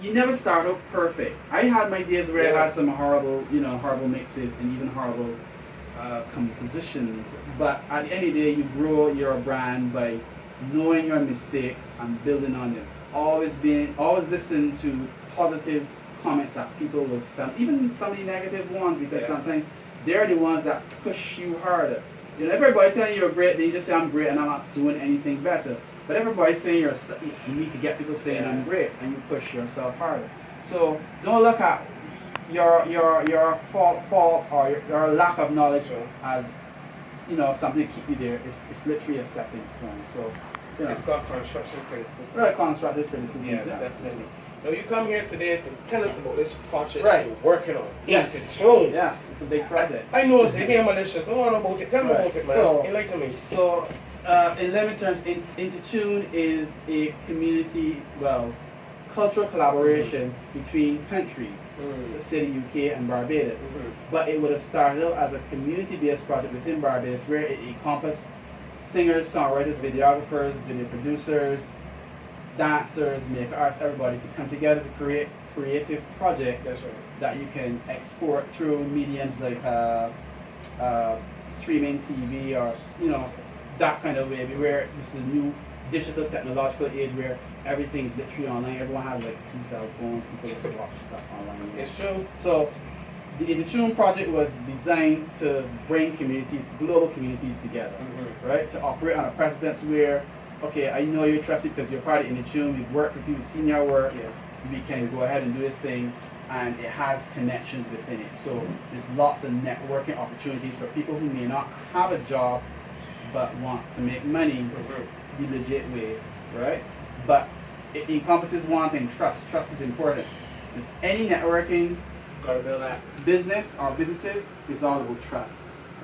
you never start out perfect. I had my days where I had some horrible, horrible mixes and even horrible compositions. But at the end of the day, you grow your brand by knowing your mistakes and building on them. Always listen to positive comments that people will send, even some of the negative ones, because sometimes they're the ones that push you harder. If everybody telling you you're great, then you just say I'm great and I'm not doing anything better. But everybody's saying you need to get people saying I'm great, and you push yourself harder. So don't look at your faults or your lack of knowledge as something to keep you there. It's literally a stepping stone. So it's called constructive criticism. Right, constructive criticism. Yes, definitely. Now you come here today to tell us about this project you're working on. Yes. Intertune. Yes, it's a big project. I know it's maybe I'm malicious. I don't know about it. Tell me about it, man. So, enlighten me. So, in layman terms, Intertune is a community, cultural collaboration between countries, let's say the UK and Barbados. But it would have started out as a community-based project within Barbados where it encompassed singers, songwriters, videographers, video producers, dancers, makeup artists, everybody to come together to create creative projects that you can export through mediums like streaming TV or that kind of way, where this is a new digital technological age where everything is literally online. Everyone has like 2 cell phones, people just watch stuff online. It's true. So the Intertune project was designed to bring global communities together, right? To operate on a precedence where, okay, I know you're trusted because you're part of Intertune, we've worked with you, we've seen your work, we can go ahead and do this thing, and it has connections within it. So there's lots of networking opportunities for people who may not have a job but want to make money the legit way, right? But it encompasses one thing, trust. Trust is important. With any networking business or businesses, it's all about trust,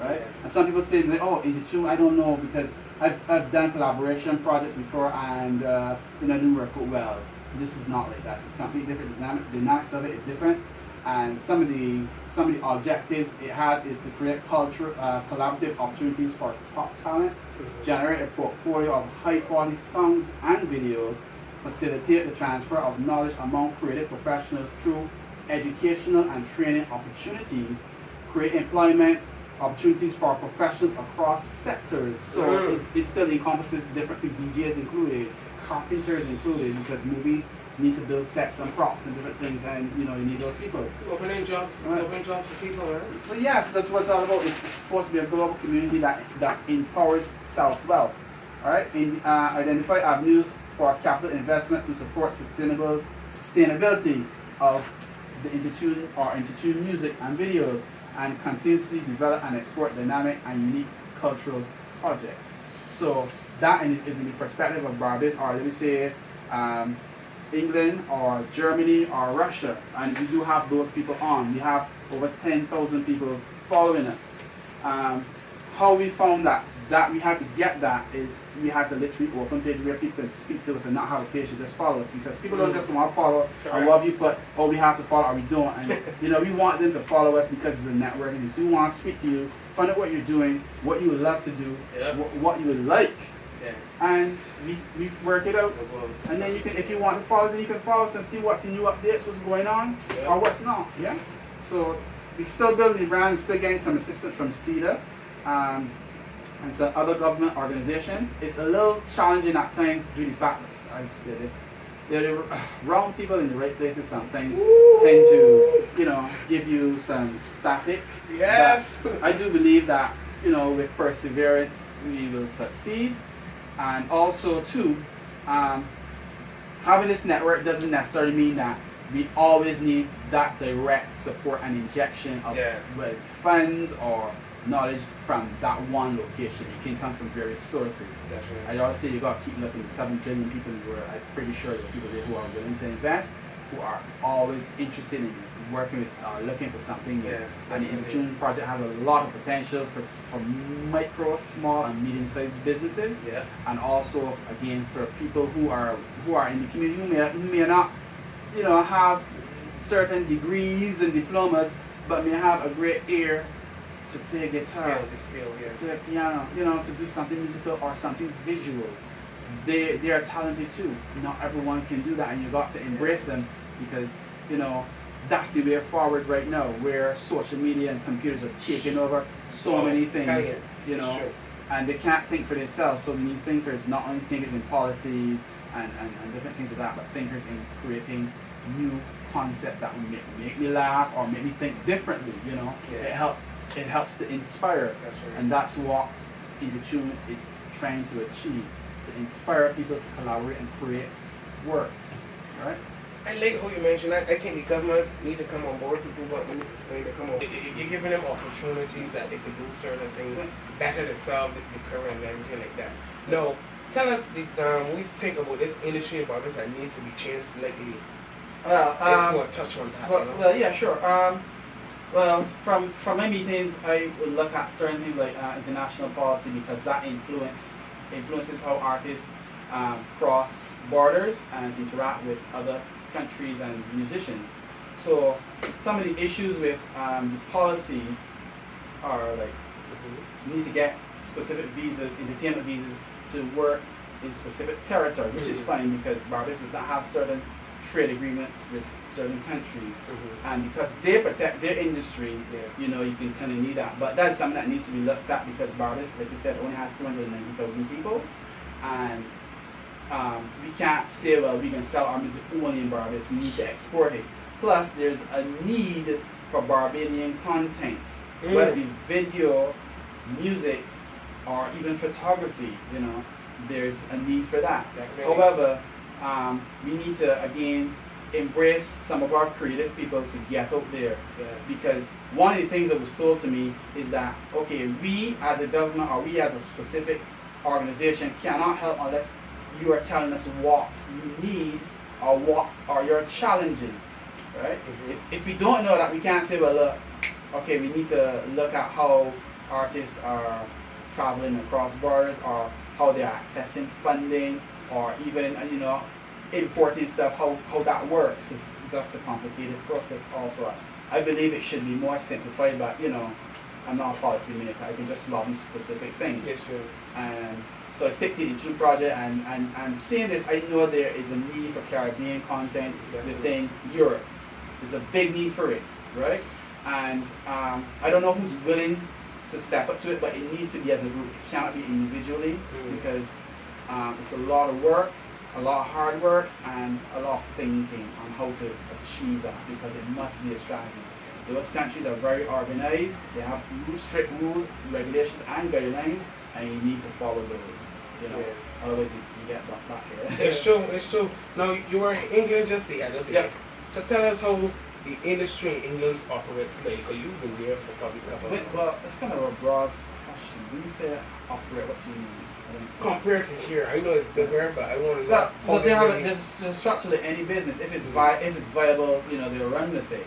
right? And some people say, Intertune, I don't know, because I've done collaboration projects before and it didn't work out well. This is not like that. It's completely different. The dynamics of it is different, and some of the objectives it has is to create collaborative opportunities for top talent, generate a portfolio of high quality songs and videos, facilitate the transfer of knowledge among creative professionals through educational and training opportunities, create employment opportunities for professionals across sectors. So it still encompasses different DJs included, carpenters included, because movies need to build sets and props and different things, and you need those people. Opening jobs for people, right? So yes, that's what it's all about. It's supposed to be a global community that empowers self-wealth. Alright? And identify avenues for capital investment to support sustainability of the Intertune music and videos, and continuously develop and export dynamic and unique cultural projects. So that is in the perspective of Barbados, or let me say England or Germany or Russia, and we do have those people on. We have over 10,000 people following us. How we found that we had to get that is we had to literally open page where people can speak to us and not have a page to just follow us, because people don't just want to follow or what you put, we have to follow or we don't. And we want them to follow us because it's a networking. So we want to speak to you, find out what you're doing, what you would love to do, what you would like. And we work it out, and then you can, if you want to follow, then you can follow us and see what's the new updates, what's going on, or what's not. So we still building the brand, we're still getting some assistance from CEDA and some other government organizations. It's a little challenging at times due to the fact that, I say this, the wrong people in the right places sometimes tend to, give you some static. Yes. But I do believe that, with perseverance, we will succeed. And also, too, having this network doesn't necessarily mean that we always need that direct support and injection of funds or knowledge from that one location. It can come from various sources. I always say you got to keep looking. 7 billion people in the world. I'm pretty sure there are people there who are willing to invest, who are always interested in working with, looking for something new. And the Intertune project has a lot of potential for micro, small, and medium-sized businesses. And also, again, for people who are in the community who may not, have certain degrees and diplomas, but may have a great ear to play guitar, play piano, to do something musical or something visual. They are talented too. Not everyone can do that, and you got to embrace them because you know that's the way forward right now, where social media and computers are taking over so many things, you know, and they can't think for themselves. So we need thinkers, not only thinkers in policies and different things like that, but thinkers in creating new concepts that will make me laugh or make me think differently. You know, it helps to inspire, and that's what Intertune is trying to achieve, to inspire people to collaborate and create works, right? I like how you mentioned that. I think the government need to come on board. People want need to come on. You're giving them opportunities that they could do certain things better themselves, the current and everything like that. No, tell us when we think about this industry about this that needs to be changed slightly. Well, I want to touch on that. Well, yeah, sure. Well, from my meetings, I would look at certain things like international policy, because that influences how artists cross borders and interact with other countries and musicians. So some of the issues with policies are like you need to get specific visas, entertainment visas, to work in specific territory, which is fine because Barbados does not have certain trade agreements with certain countries, and because they protect their industry, you know, you can kind of need that. But that's something that needs to be looked at, because Barbados, like you said, only has 290,000 people, and we can't say, well, we can sell our music only in Barbados. We need to export it. Plus, there's a need for Barbadian content, whether it be video, music, or even photography. You know, there's a need for that. Definitely. However, we need to again embrace some of our creative people to get out there, because one of the things that was told to me is that, okay, we as a government or we as a specific organization cannot help unless you are telling us what you need or what are your challenges, right? If we don't know that, we can't say, well, look, okay, we need to look at how artists are traveling across borders, or how they are accessing funding, or even, you know, importing stuff, how that works, because that's a complicated process also. I believe it should be more simplified, but, you know, I'm not a policy maker. I can just lobby specific things. Yes, sure. And so I stick to the True project, and seeing this, I know there is a need for Caribbean content within Europe. There's a big need for it, right? And I don't know who's willing to step up to it, but it needs to be as a group. It cannot be individually, because it's a lot of work, a lot of hard work, and a lot of thinking on how to achieve that, because it must be a strategy. Those countries are very organized. They have strict rules, regulations, and guidelines, and you need to follow those. You know, otherwise you get back here. It's true. It's true. Now you were in England just the other day. So tell us how the industry in England operates today, because you've been there for probably a couple of months. Well, it's kind of a broad question. When you say operate, what do you mean? Compared to here, I know it's bigger, but I want to know. Well, there's structurally any business. If it's viable, you know, they'll run with it.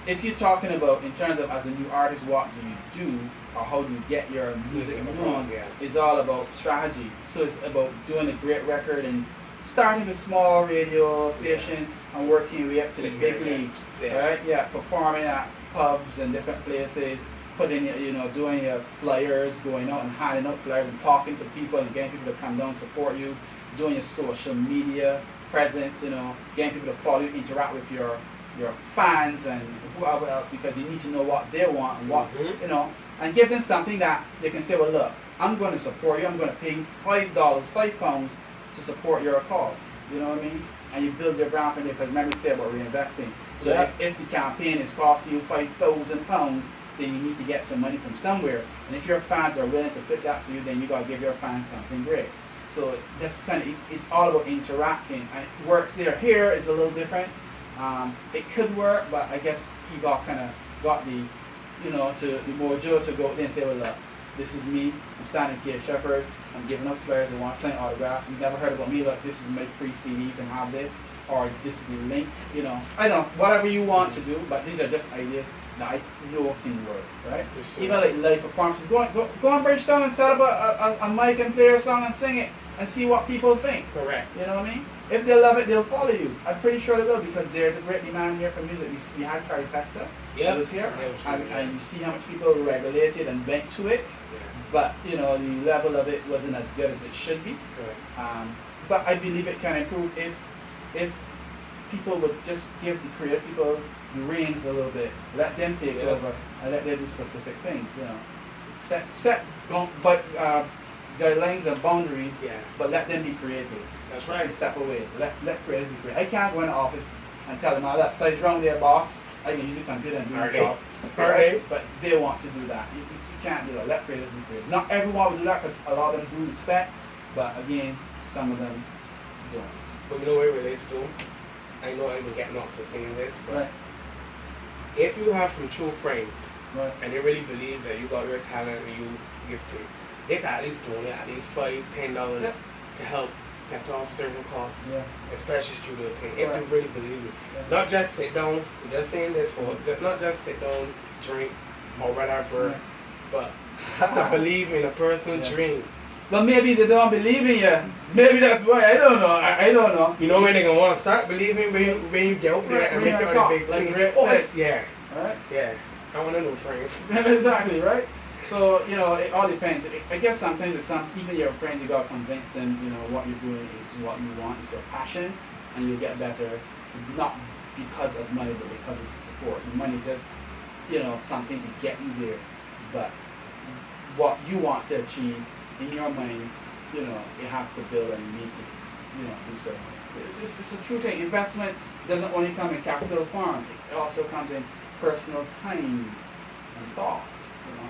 If you're talking about in terms of as a new artist, what do you do, or how do you get your music known, it's all about strategy. So it's about doing a great record and starting with small radio stations and working your way up to the big leagues, right? Yeah, performing at pubs and different places, putting, you know, doing your flyers, going out and handing out flyers and talking to people and getting people to come down and support you, doing your social media presence, you know, getting people to follow you, interact with your fans and whoever else, because you need to know what they want and what, you know, and give them something that they can say, well, look, I'm going to support you, I'm going to pay you £5 to support your cause, you know what I mean? And you build your brand from there, because remember we said about reinvesting. So if the campaign is costing you £5,000, then you need to get some money from somewhere. And if your fans are willing to fit that for you, then you got to give your fans something great. So that's kind of, it's all about interacting, and it works there. Here is a little different. It could work, but I guess you got the, you know, to the mojo to go there and say, well, look, this is me. I'm standing here, Shepherd. I'm giving up flyers. I want to sign autographs. You've never heard about me. Look, this is my free CD. You can have this, or this is the link. You know, I don't know, whatever you want to do, but these are just ideas that I know can work, right? Even like live performances. Go on Bridgetown and set up a mic and play a song and sing it and see what people think. Correct. You know what I mean? If they love it, they'll follow you. I'm pretty sure they will, because there's a great demand here for music. We had Carrie Festa. It was here, and you see how much people regulated and went to it. But you know, the level of it wasn't as good as it should be. But I believe it can improve if if people would just give the creative people the reins a little bit, let them take over, and let them do specific things, you know. Guidelines and boundaries, but let them be creative. That's right. Step away. Let creative be creative. I can't go in the office and tell them, that size round there, boss. I can use the computer and do the job. Right. But they want to do that. You can't do that. Let creative be creative. Not everyone will do that because a lot of them do respect, but again, some of them don't. But you know where it relates to? I know I've been getting off for saying this, but if you have some true friends and they really believe that you got your talent and you give to it, they can at least donate at least $5-10 to help set off certain costs, especially studio thing, if they really believe it. Not just sit down, I'm just saying this not just sit down, drink, or whatever, but to believe in a person's dream. But maybe they don't believe in you. Maybe that's why. I don't know. I don't know. You know when they're going to want to start believing when you get out there and make it on a big like scene. Right? Yeah. I want to know friends. Exactly, right? So, you know, it all depends. I guess sometimes with even your friends, you got to convince them, you know, what you're doing is what you want, it's your passion, and you'll get better, not because of money, but because of the support. The money just, you know, something to get you there. But what you want to achieve, in your mind, you know, it has to build and you need to, you know, do so. It's a true thing. Investment doesn't only come in capital form. It also comes in personal time and thoughts, you know.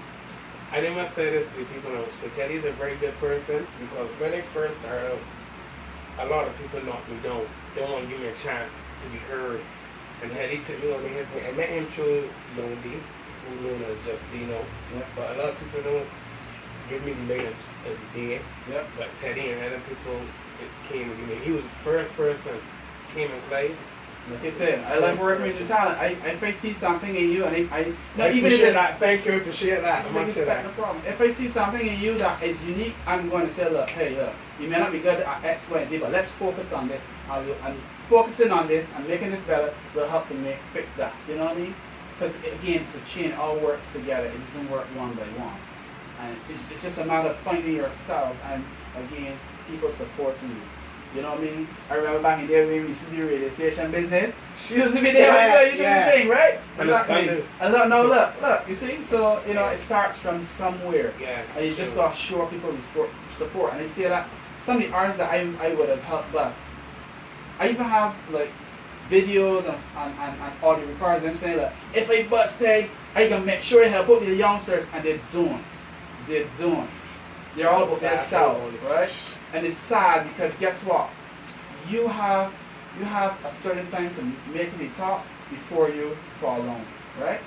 I never say this to people now. So Teddy's a very good person because when they first started out, a lot of people knocked me down. They don't want to give me a chance to be heard. And Teddy took me under his wing. I met him through Lonely, who known as just Dino. But a lot of people don't give me the light of the day. But Teddy and other people came and he was the first person came and played. Like I said, I love working with your talent. If I see something in you, and I appreciate that. Thank you, appreciate that. I respect the problem. If I see something in you that is unique, I'm going to say, look, hey, look, you may not be good at X, Y, and Z, but let's focus on this. And focusing on this and making this better will help to fix that. You know what I mean? Because again, it's a chain. It all works together. It doesn't work one by one. And it's just a matter of finding yourself and again, people supporting you. You know what I mean? I remember back in the day when we used to do radio station business. She used to be there, you do the thing, right? Exactly. And now look, you see? So, you know, it starts from somewhere. And you just got to show people support. And I say that some of the artists that I would have helped bust, I even have like videos and audio recordings them saying, look, if I busted, I can make sure I help out the youngsters, and they don't. They don't. They're all about themselves, right? And it's sad because guess what? You have a certain time to make the top before you fall down, right?